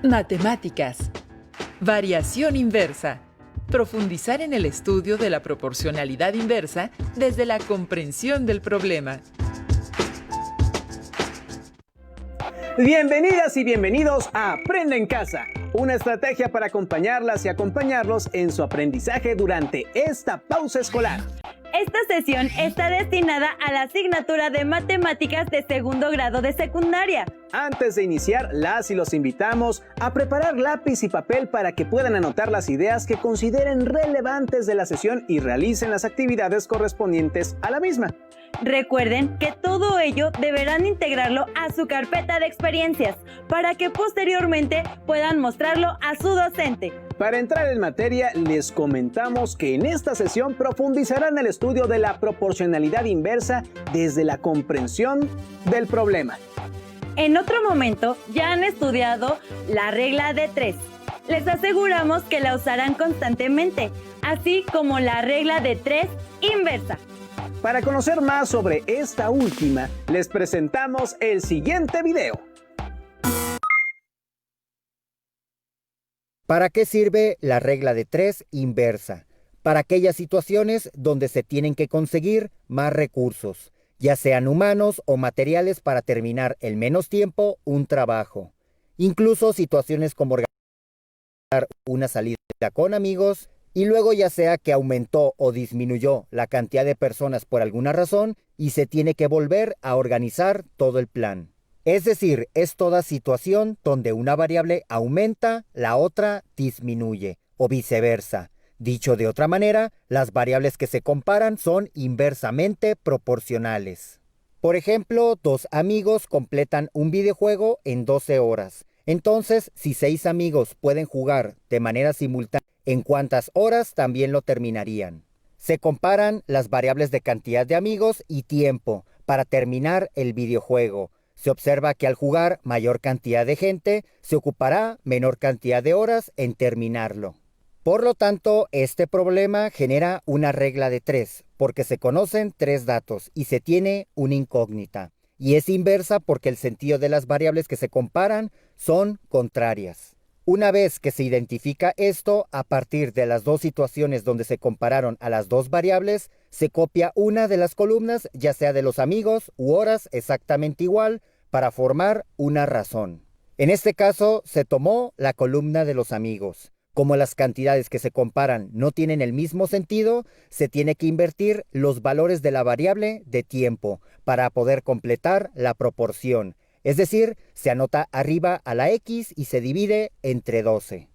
Matemáticas. Variación inversa. Profundizar en el estudio de la proporcionalidad inversa desde la comprensión del problema. Bienvenidas y bienvenidos a Aprende en Casa, una estrategia para acompañarlas y acompañarlos en su aprendizaje durante esta pausa escolar. Esta sesión está destinada a la asignatura de Matemáticas de segundo grado de secundaria. Antes de iniciar, las y los invitamos a preparar lápiz y papel para que puedan anotar las ideas que consideren relevantes de la sesión y realicen las actividades correspondientes a la misma. Recuerden que todo ello deberán integrarlo a su carpeta de experiencias para que posteriormente puedan mostrarlo a su docente. Para entrar en materia, les comentamos que en esta sesión profundizarán el estudio de la proporcionalidad inversa desde la comprensión del problema. En otro momento ya han estudiado la regla de 3. Les aseguramos que la usarán constantemente, así como la regla de 3 inversa. Para conocer más sobre esta última, les presentamos el siguiente video. ¿Para qué sirve la regla de 3 inversa? Para aquellas situaciones donde se tienen que conseguir más recursos, ya sean humanos o materiales, para terminar en menos tiempo un trabajo. Incluso situaciones como organizar una salida con amigos y luego ya sea que aumentó o disminuyó la cantidad de personas por alguna razón y se tiene que volver a organizar todo el plan. Es decir, es toda situación donde una variable aumenta, la otra disminuye, o viceversa. Dicho de otra manera, las variables que se comparan son inversamente proporcionales. Por ejemplo, 2 amigos completan un videojuego en 12 horas. Entonces, si 6 amigos pueden jugar de manera simultánea, ¿en cuántas horas también lo terminarían? Se comparan las variables de cantidad de amigos y tiempo para terminar el videojuego. Se observa que al jugar mayor cantidad de gente, se ocupará menor cantidad de horas en terminarlo. Por lo tanto, este problema genera una regla de 3, porque se conocen 3 datos y se tiene una incógnita. Y es inversa porque el sentido de las variables que se comparan son contrarias. Una vez que se identifica esto, a partir de las 2 situaciones donde se compararon a las 2 variables, se copia una de las columnas, ya sea de los amigos u horas exactamente igual, para formar una razón. En este caso, se tomó la columna de los amigos. Como las cantidades que se comparan no tienen el mismo sentido, se tiene que invertir los valores de la variable de tiempo para poder completar la proporción. Es decir, se anota arriba a la X y se divide entre 12.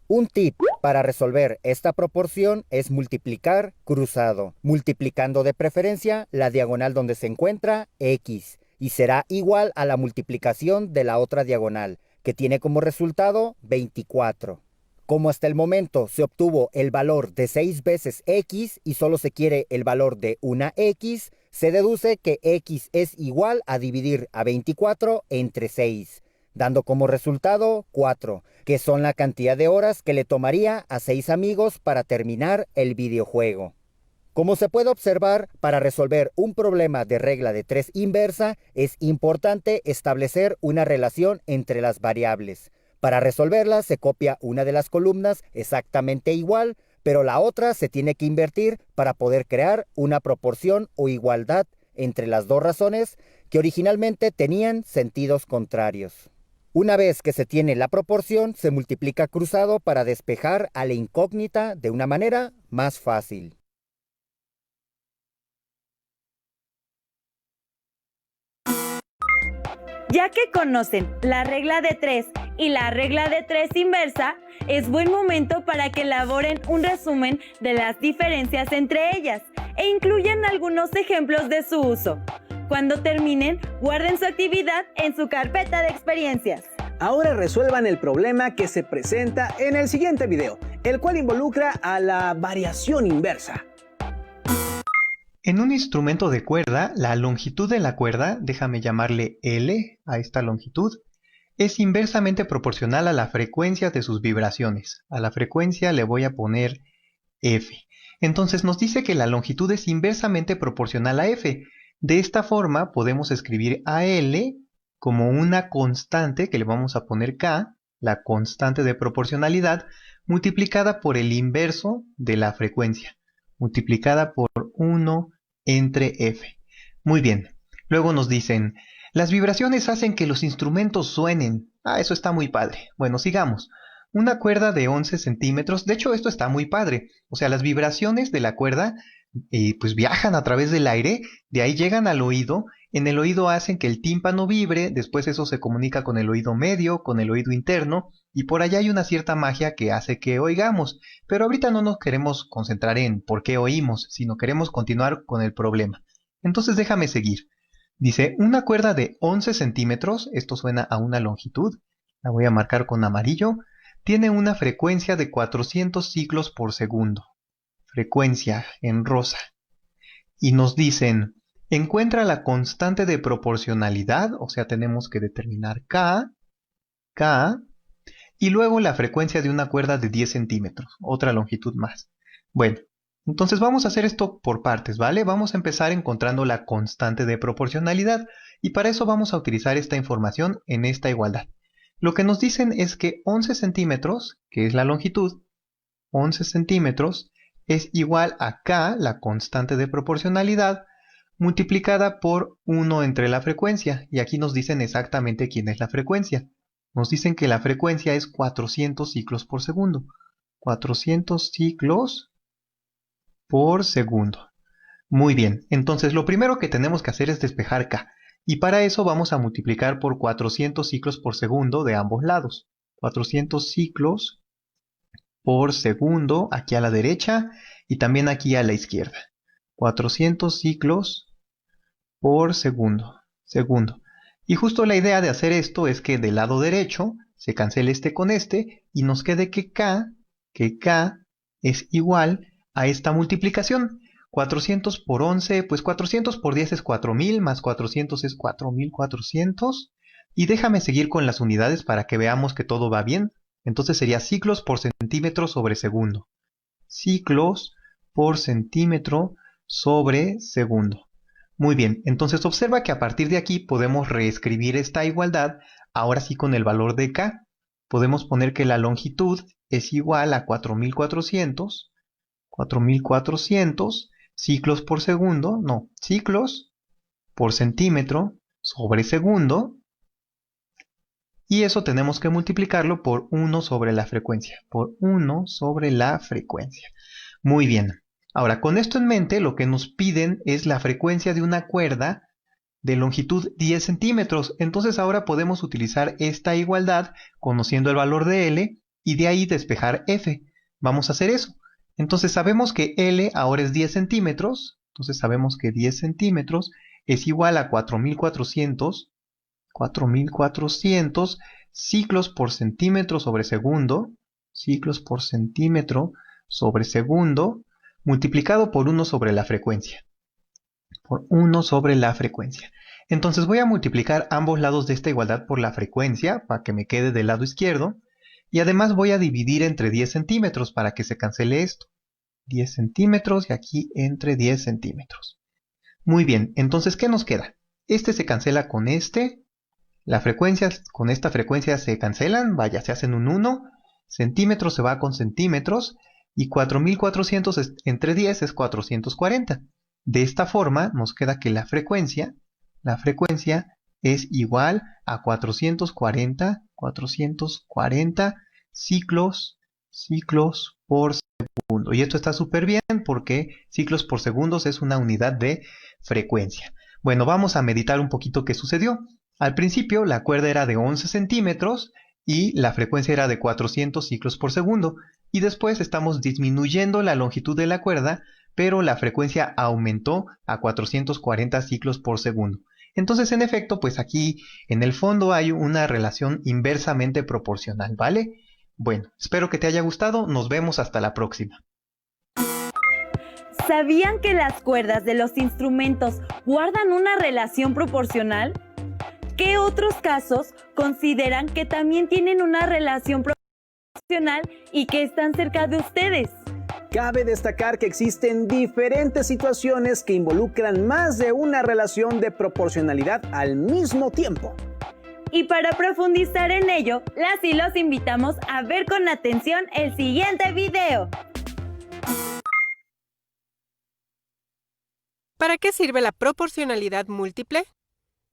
Un tip para resolver esta proporción es multiplicar cruzado, multiplicando de preferencia la diagonal donde se encuentra X, y será igual a la multiplicación de la otra diagonal, que tiene como resultado 24. Como hasta el momento se obtuvo el valor de 6 veces X y solo se quiere el valor de una X, se deduce que X es igual a dividir a 24 entre 6, dando como resultado 4, que son la cantidad de horas que le tomaría a 6 amigos para terminar el videojuego. Como se puede observar, para resolver un problema de regla de 3 inversa, es importante establecer una relación entre las variables. Para resolverla se copia una de las columnas exactamente igual, pero la otra se tiene que invertir para poder crear una proporción o igualdad entre las 2 razones que originalmente tenían sentidos contrarios. Una vez que se tiene la proporción, se multiplica cruzado para despejar a la incógnita de una manera más fácil. Ya que conocen la regla de 3 y la regla de 3 inversa, es buen momento para que elaboren un resumen de las diferencias entre ellas e incluyan algunos ejemplos de su uso. Cuando terminen, guarden su actividad en su carpeta de experiencias. Ahora resuelvan el problema que se presenta en el siguiente video, el cual involucra a la variación inversa. En un instrumento de cuerda, la longitud de la cuerda, déjame llamarle L a esta longitud, es inversamente proporcional a la frecuencia de sus vibraciones. A la frecuencia le voy a poner F. Entonces nos dice que la longitud es inversamente proporcional a F. De esta forma podemos escribir a L como una constante que le vamos a poner K, la constante de proporcionalidad, multiplicada por el inverso de la frecuencia, multiplicada por 1 entre f. Muy bien. Luego nos dicen, las vibraciones hacen que los instrumentos suenen. Eso está muy padre. Bueno, sigamos. Una cuerda de 11 centímetros, de hecho esto está muy padre. O sea, las vibraciones de la cuerda pues viajan a través del aire, de ahí llegan al oído, en el oído hacen que el tímpano vibre, después eso se comunica con el oído medio, con el oído interno, y por allá hay una cierta magia que hace que oigamos. Pero ahorita no nos queremos concentrar en por qué oímos, sino queremos continuar con el problema. Entonces déjame seguir. Dice, una cuerda de 11 centímetros, esto suena a una longitud, la voy a marcar con amarillo, tiene una frecuencia de 400 ciclos por segundo. Frecuencia en rosa. Y nos dicen, encuentra la constante de proporcionalidad, o sea, tenemos que determinar K, y luego la frecuencia de una cuerda de 10 centímetros, otra longitud más. Bueno, entonces vamos a hacer esto por partes, ¿vale? Vamos a empezar encontrando la constante de proporcionalidad y para eso vamos a utilizar esta información en esta igualdad. Lo que nos dicen es que 11 centímetros, que es la longitud, 11 centímetros es igual a K, la constante de proporcionalidad, multiplicada por 1 entre la frecuencia. Y aquí nos dicen exactamente quién es la frecuencia. Nos dicen que la frecuencia es 400 ciclos por segundo. 400 ciclos por segundo. Muy bien, entonces lo primero que tenemos que hacer es despejar K. Y para eso vamos a multiplicar por 400 ciclos por segundo de ambos lados. 400 ciclos por segundo aquí a la derecha y también aquí a la izquierda. 400 ciclos por segundo. Y justo la idea de hacer esto es que del lado derecho se cancele este con este y nos quede que K es igual a esta multiplicación. 400 por 11, pues 400 por 10 es 4000, más 400 es 4400. Y déjame seguir con las unidades para que veamos que todo va bien. Entonces sería ciclos por centímetro sobre segundo. Ciclos por centímetro sobre segundo. Muy bien, entonces observa que a partir de aquí podemos reescribir esta igualdad, ahora sí con el valor de K. Podemos poner que la longitud es igual a 4400 ciclos por segundo, no, ciclos por centímetro sobre segundo. Y eso tenemos que multiplicarlo por 1 sobre la frecuencia. Muy bien. Ahora, con esto en mente, lo que nos piden es la frecuencia de una cuerda de longitud 10 centímetros. Entonces ahora podemos utilizar esta igualdad conociendo el valor de L y de ahí despejar F. Vamos a hacer eso. Entonces sabemos que L ahora es 10 centímetros. Entonces sabemos que 10 centímetros es igual a 4400 ciclos por centímetro sobre segundo, multiplicado por 1 sobre la frecuencia. Entonces voy a multiplicar ambos lados de esta igualdad por la frecuencia, para que me quede del lado izquierdo, y además voy a dividir entre 10 centímetros para que se cancele esto. 10 centímetros y aquí entre 10 centímetros. Muy bien, entonces ¿qué nos queda? Este se cancela con este. Las frecuencias con esta frecuencia se cancelan, vaya, se hacen un 1. Centímetros se va con centímetros. Y 4400 entre 10 es 440. De esta forma nos queda que la frecuencia es igual a 440 ciclos por segundo. Y esto está súper bien porque ciclos por segundos es una unidad de frecuencia. Bueno, vamos a meditar un poquito qué sucedió. Al principio la cuerda era de 11 centímetros y la frecuencia era de 400 ciclos por segundo. Y después estamos disminuyendo la longitud de la cuerda, pero la frecuencia aumentó a 440 ciclos por segundo. Entonces, en efecto, pues aquí en el fondo hay una relación inversamente proporcional, ¿vale? Bueno, espero que te haya gustado. Nos vemos hasta la próxima. ¿Sabían que las cuerdas de los instrumentos guardan una relación proporcional? ¿Qué otros casos consideran que también tienen una relación proporcional y que están cerca de ustedes? Cabe destacar que existen diferentes situaciones que involucran más de una relación de proporcionalidad al mismo tiempo. Y para profundizar en ello, las y los invitamos a ver con atención el siguiente video. ¿Para qué sirve la proporcionalidad múltiple?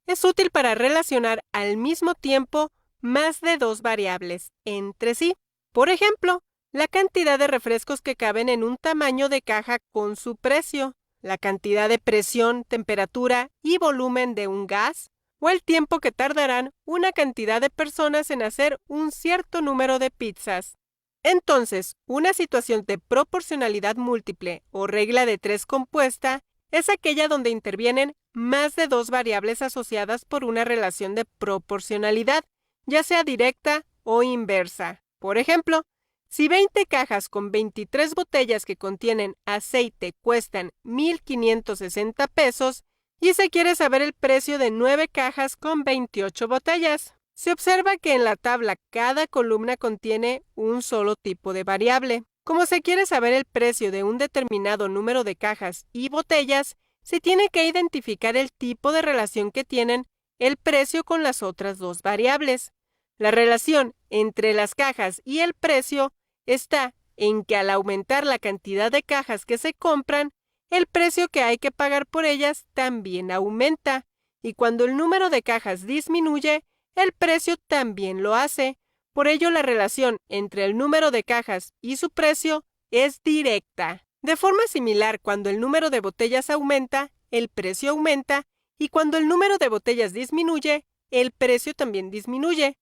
Es útil para relacionar al mismo tiempo más de dos variables entre sí. Por ejemplo, la cantidad de refrescos que caben en un tamaño de caja con su precio, la cantidad de presión, temperatura y volumen de un gas, o el tiempo que tardarán una cantidad de personas en hacer un cierto número de pizzas. Entonces, una situación de proporcionalidad múltiple o regla de tres compuesta es aquella donde intervienen más de dos variables asociadas por una relación de proporcionalidad, ya sea directa o inversa. Por ejemplo, si 20 cajas con 23 botellas que contienen aceite cuestan 1,560 pesos y se quiere saber el precio de 9 cajas con 28 botellas, se observa que en la tabla cada columna contiene un solo tipo de variable. Como se quiere saber el precio de un determinado número de cajas y botellas, se tiene que identificar el tipo de relación que tienen el precio con las otras dos variables. La relación entre las cajas y el precio está en que al aumentar la cantidad de cajas que se compran, el precio que hay que pagar por ellas también aumenta, y cuando el número de cajas disminuye, el precio también lo hace. Por ello, la relación entre el número de cajas y su precio es directa. De forma similar, cuando el número de botellas aumenta, el precio aumenta, y cuando el número de botellas disminuye, el precio también disminuye.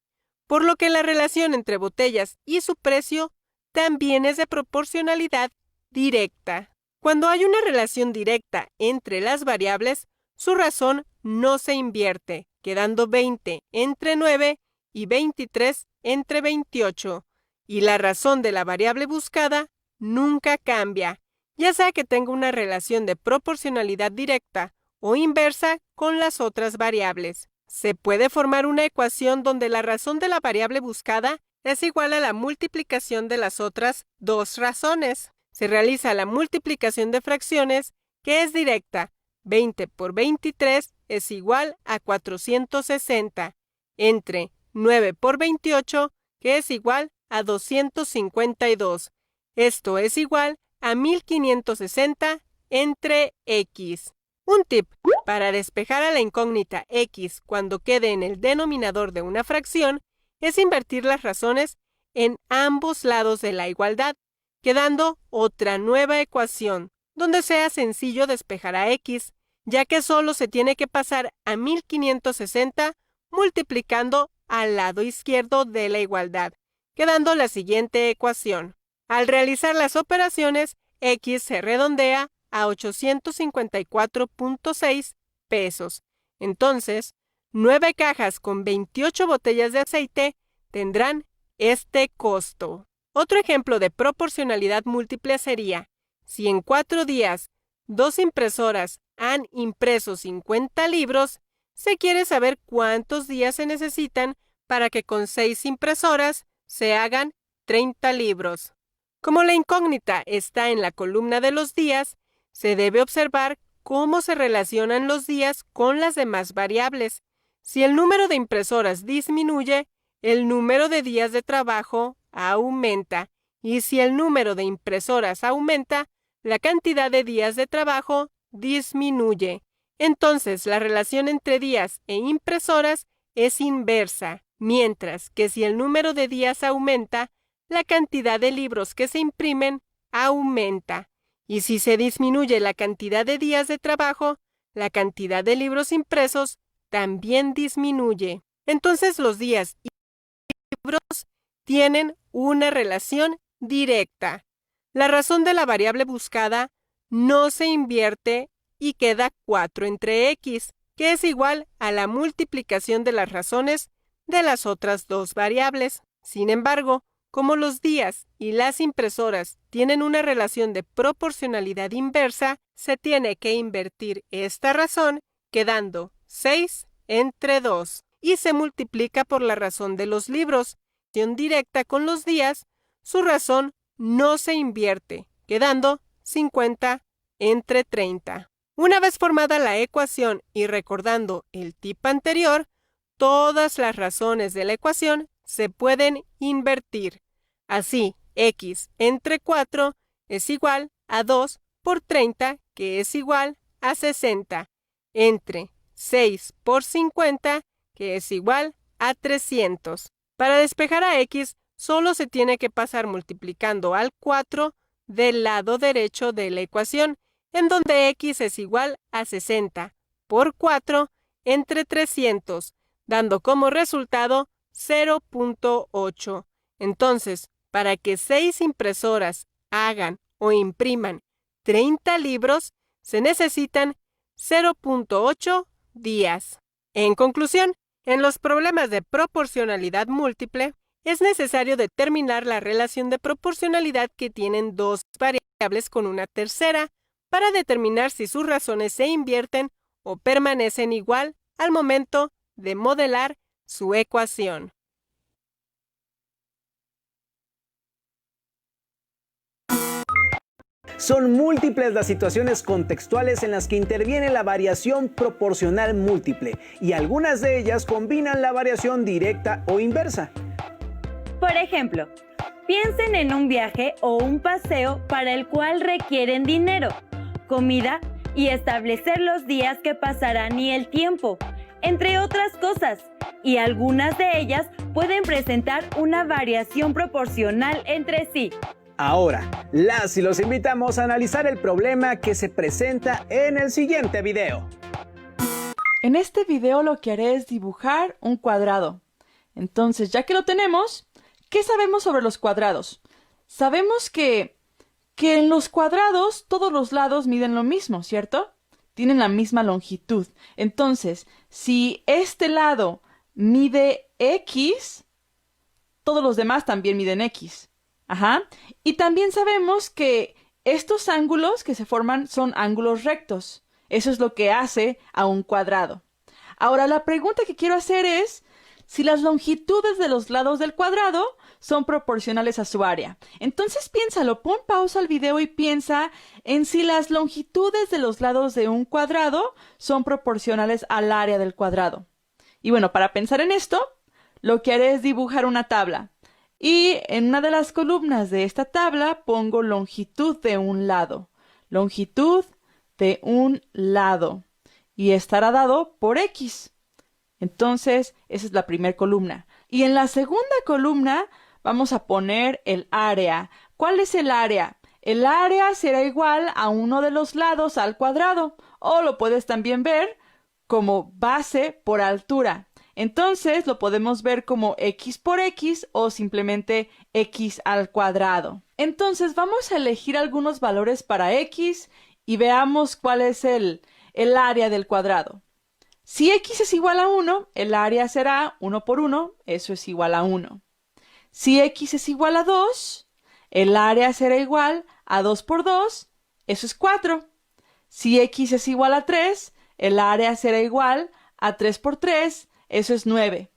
Por lo que la relación entre botellas y su precio también es de proporcionalidad directa. Cuando hay una relación directa entre las variables, su razón no se invierte, quedando 20 entre 9 y 23 entre 28, y la razón de la variable buscada nunca cambia, ya sea que tenga una relación de proporcionalidad directa o inversa con las otras variables. Se puede formar una ecuación donde la razón de la variable buscada es igual a la multiplicación de las otras dos razones. Se realiza la multiplicación de fracciones, que es directa. 20 por 23 es igual a 460, entre 9 por 28, que es igual a 252. Esto es igual a 1560 entre x. Un tip para despejar a la incógnita x cuando quede en el denominador de una fracción es invertir las razones en ambos lados de la igualdad, quedando otra nueva ecuación, donde sea sencillo despejar a x, ya que solo se tiene que pasar a 1560 multiplicando al lado izquierdo de la igualdad, quedando la siguiente ecuación. Al realizar las operaciones, x se redondea a 854.6 pesos. Entonces, 9 cajas con 28 botellas de aceite tendrán este costo. Otro ejemplo de proporcionalidad múltiple sería, si en 4 días 2 impresoras han impreso 50 libros, se quiere saber cuántos días se necesitan para que con 6 impresoras se hagan 30 libros. Como la incógnita está en la columna de los días, se debe observar cómo se relacionan los días con las demás variables. Si el número de impresoras disminuye, el número de días de trabajo aumenta, y si el número de impresoras aumenta, la cantidad de días de trabajo disminuye. Entonces, la relación entre días e impresoras es inversa, mientras que si el número de días aumenta, la cantidad de libros que se imprimen aumenta. Y si se disminuye la cantidad de días de trabajo, la cantidad de libros impresos también disminuye. Entonces los días y libros tienen una relación directa. La razón de la variable buscada no se invierte y queda 4 entre x, que es igual a la multiplicación de las razones de las otras dos variables. Sin embargo, como los días y las impresoras tienen una relación de proporcionalidad inversa, se tiene que invertir esta razón, quedando 6 entre 2, y se multiplica por la razón de los libros. En directa con los días, su razón no se invierte, quedando 50 entre 30. Una vez formada la ecuación y recordando el tip anterior, todas las razones de la ecuación se pueden invertir. Así, x entre 4 es igual a 2 por 30, que es igual a 60, entre 6 por 50, que es igual a 300. Para despejar a x, solo se tiene que pasar multiplicando al 4 del lado derecho de la ecuación, en donde x es igual a 60 por 4 entre 300, dando como resultado 0.8. Entonces, para que 6 impresoras hagan o impriman 30 libros, se necesitan 0.8 días. En conclusión, en los problemas de proporcionalidad múltiple, es necesario determinar la relación de proporcionalidad que tienen dos variables con una tercera para determinar si sus razones se invierten o permanecen igual al momento de modelar su ecuación. Son múltiples las situaciones contextuales en las que interviene la variación proporcional múltiple, y algunas de ellas combinan la variación directa o inversa. Por ejemplo, piensen en un viaje o un paseo para el cual requieren dinero, comida y establecer los días que pasarán y el tiempo, entre otras cosas, y algunas de ellas pueden presentar una variación proporcional entre sí. Ahora, las y los invitamos a analizar el problema que se presenta en el siguiente video. En este video lo que haré es dibujar un cuadrado. Entonces, ya que lo tenemos, ¿qué sabemos sobre los cuadrados? Sabemos que en los cuadrados todos los lados miden lo mismo, ¿cierto? Tienen la misma longitud. Entonces, si este lado mide X, todos los demás también miden X. Ajá. Y también sabemos que estos ángulos que se forman son ángulos rectos. Eso es lo que hace a un cuadrado. Ahora, la pregunta que quiero hacer es si las longitudes de los lados del cuadrado son proporcionales a su área. Entonces piénsalo, pon pausa al video y piensa en si las longitudes de los lados de un cuadrado son proporcionales al área del cuadrado. Y bueno, para pensar en esto, lo que haré es dibujar una tabla. Y en una de las columnas de esta tabla pongo longitud de un lado. Longitud de un lado. Y estará dado por X. Entonces, esa es la primera columna. Y en la segunda columna vamos a poner el área. ¿Cuál es el área? El área será igual a uno de los lados al cuadrado. O lo puedes también ver como base por altura. Entonces lo podemos ver como X por X o simplemente X al cuadrado. Entonces vamos a elegir algunos valores para X y veamos cuál es el área del cuadrado. Si X es igual a 1, el área será 1 por 1, eso es igual a 1. Si X es igual a 2, el área será igual a 2 por 2, eso es 4. Si X es igual a 3, el área será igual a 3 por 3, eso es 9.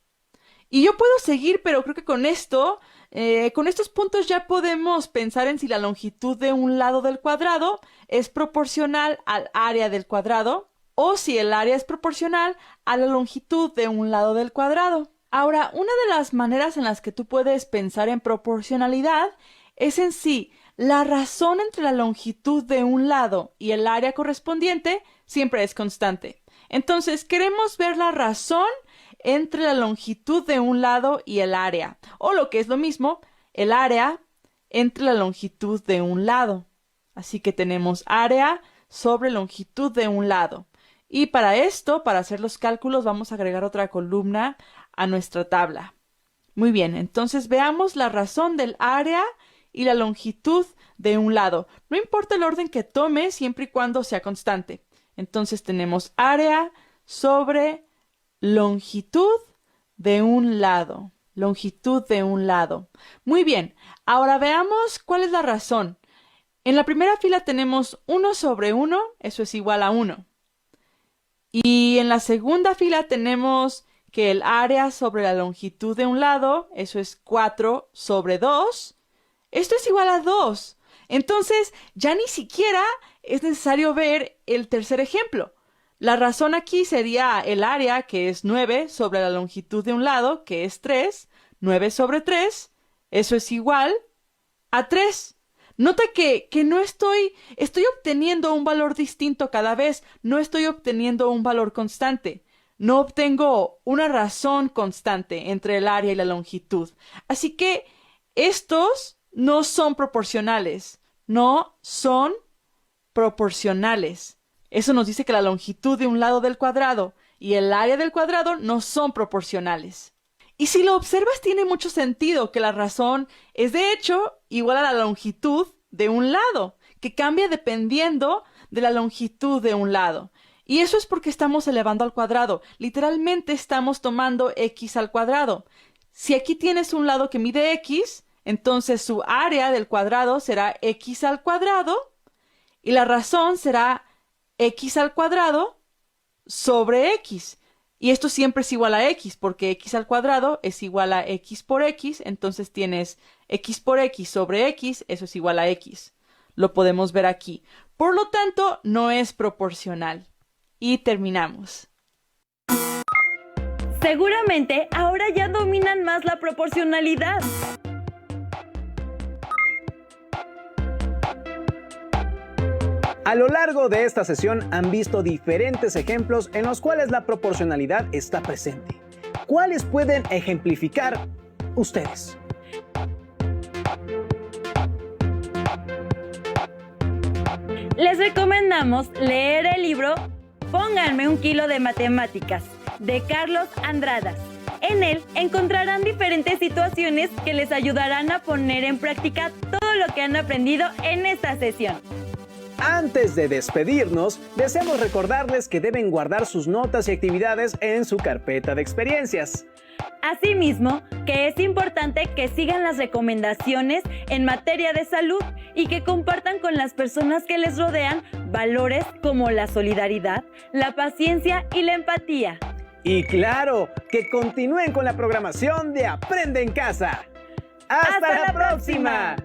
Y yo puedo seguir, pero creo que con estos puntos ya podemos pensar en si la longitud de un lado del cuadrado es proporcional al área del cuadrado o si el área es proporcional a la longitud de un lado del cuadrado. Ahora, una de las maneras en las que tú puedes pensar en proporcionalidad es en si la razón entre la longitud de un lado y el área correspondiente siempre es constante. Entonces, queremos ver la razón entre la longitud de un lado y el área, o lo que es lo mismo, el área entre la longitud de un lado. Así que tenemos área sobre longitud de un lado. Y para esto, para hacer los cálculos, vamos a agregar otra columna a nuestra tabla. Muy bien, entonces veamos la razón del área y la longitud de un lado. No importa el orden que tome, siempre y cuando sea constante. Entonces tenemos área sobre longitud de un lado. Longitud de un lado. Muy bien, ahora veamos cuál es la razón. En la primera fila tenemos 1 sobre 1, eso es igual a 1. Y en la segunda fila tenemos que el área sobre la longitud de un lado, eso es 4 sobre 2. Esto es igual a 2. Entonces, ya ni siquiera es necesario ver el tercer ejemplo. La razón aquí sería el área, que es 9, sobre la longitud de un lado, que es 3. 9 sobre 3, eso es igual a 3. Nota que no estoy obteniendo un valor distinto cada vez, no estoy obteniendo un valor constante. No obtengo una razón constante entre el área y la longitud. Así que estos no son proporcionales. No son proporcionales. Eso nos dice que la longitud de un lado del cuadrado y el área del cuadrado no son proporcionales. Y si lo observas, tiene mucho sentido que la razón es de hecho igual a la longitud de un lado, que cambia dependiendo de la longitud de un lado. Y eso es porque estamos elevando al cuadrado. Literalmente estamos tomando x al cuadrado. Si aquí tienes un lado que mide x, entonces su área del cuadrado será x al cuadrado y la razón será x al cuadrado sobre x. Y esto siempre es igual a x, porque x al cuadrado es igual a x por x, entonces tienes x por x sobre x, eso es igual a x. Lo podemos ver aquí. Por lo tanto, no es proporcional. Y terminamos. Seguramente ahora ya dominan más la proporcionalidad. A lo largo de esta sesión han visto diferentes ejemplos en los cuales la proporcionalidad está presente. ¿Cuáles pueden ejemplificar ustedes? Les recomendamos leer el libro Pónganme un kilo de matemáticas, de Carlos Andradas. En él encontrarán diferentes situaciones que les ayudarán a poner en práctica todo lo que han aprendido en esta sesión. Antes de despedirnos, deseamos recordarles que deben guardar sus notas y actividades en su carpeta de experiencias. Asimismo, que es importante que sigan las recomendaciones en materia de salud y que compartan con las personas que les rodean valores como la solidaridad, la paciencia y la empatía. Y claro, que continúen con la programación de Aprende en Casa. ¡Hasta la próxima!